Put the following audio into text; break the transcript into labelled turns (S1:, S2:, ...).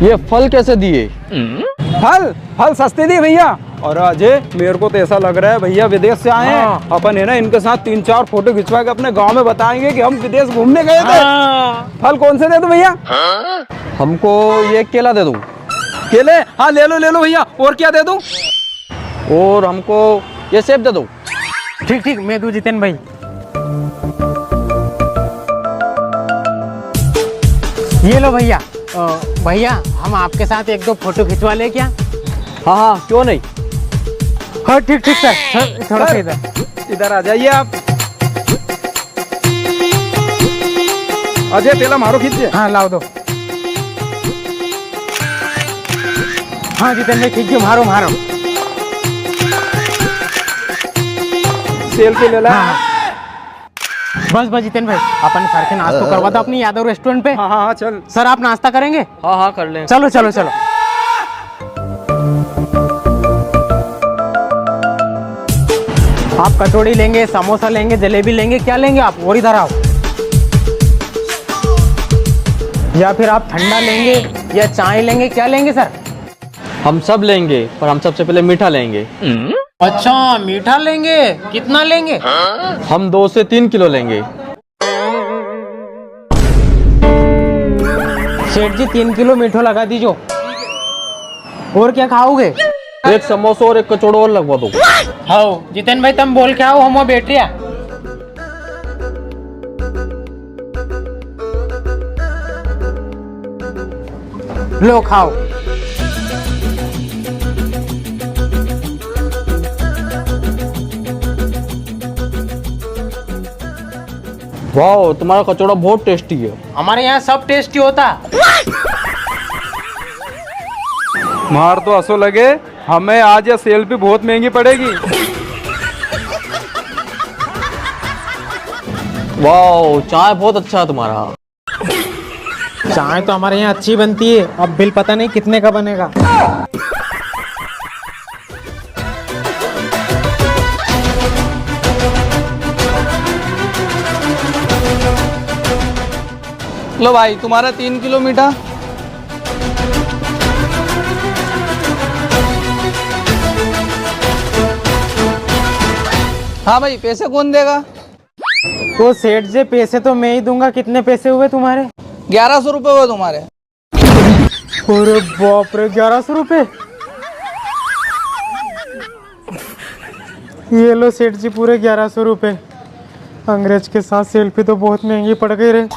S1: ये फल कैसे दिए?
S2: फल फल सस्ते दिए भैया। और अजय मेरे को तो ऐसा लग रहा है भैया विदेश से आए हैं, अपन है ना इनके साथ 3-4 फोटो खिंचवा के अपने गांव में बताएंगे कि हम विदेश घूमने गए थे। फल कौन से दे दूं भैया?
S1: हमको ये केला दे दूं?
S2: केले? हाँ ले लो भैया। और क्या दे दूं?
S1: और हमको ये सेब दे दो।
S3: ठीक ठीक, मैं दूं जितेन भाई। ये लो भैया। भैया हम आपके साथ 1-2 फोटो खिंचवा ले क्या?
S1: हाँ हाँ, क्यों नहीं।
S3: हाँ ठीक ठीक सर, थोड़ा सा
S2: इधर आ जाइए आप। अजय पहला मारो खींचिए।
S3: हाँ लाओ दो। हाँ जितेन भाई खींचिए, मारो मारो।
S2: सेल्फी ले ला।
S3: हाँ। बस जितेन भाई, अपन सर के नाश्ता करवा दो अपनी यादव रेस्टोरेंट पे।
S2: हाँ चल।
S3: सर आप नाश्ता करेंगे?
S1: हाँ हाँ कर लें।
S3: चलो चलो चलो। आप कचौड़ी लेंगे, समोसा लेंगे, जलेबी लेंगे, क्या लेंगे आप? और इधर आओ। या फिर आप ठंडा लेंगे या चाय लेंगे, क्या लेंगे सर?
S1: हम सब लेंगे, पर हम सबसे पहले मीठा लेंगे।
S3: अच्छा मीठा लेंगे, कितना लेंगे?
S1: हम 2 से 3 किलो लेंगे।
S3: सेठ जी 3 किलो मीठो लगा दीजो। और क्या खाओगे?
S1: एक समोसा और एक कचौड़ा और लगवा दो।
S3: हाँ जितेन भाई तुम बोल के आओ, हम बैठ रहा। लो खाओ।
S1: वाह, तुम्हारा कचौड़ा बहुत टेस्टी है।
S3: हमारे यहाँ सब टेस्टी होता।
S2: मार तो असो लगे हमें आज ये सेल्फी बहुत महंगी पड़ेगी।
S1: वाह, चाय बहुत अच्छा है तुम्हारा।
S3: चाय तो हमारे यहाँ अच्छी बनती है, अब बिल पता नहीं कितने का बनेगा।
S1: लो भाई, तुम्हारा 3 किलो मीठा। हाँ भाई, पैसे कौन देगा?
S3: तो सेठ जी पैसे तो मैं ही दूंगा। कितने पैसे हुए तुम्हारे?
S1: 1100 रुपये हुए तुम्हारे।
S3: अरे बाप रे, 1100 रुपये। ये लो सेठ जी पूरे 1100 रुपये। अंग्रेज के साथ सेल्फी तो बहुत महंगी पड़ गई रे।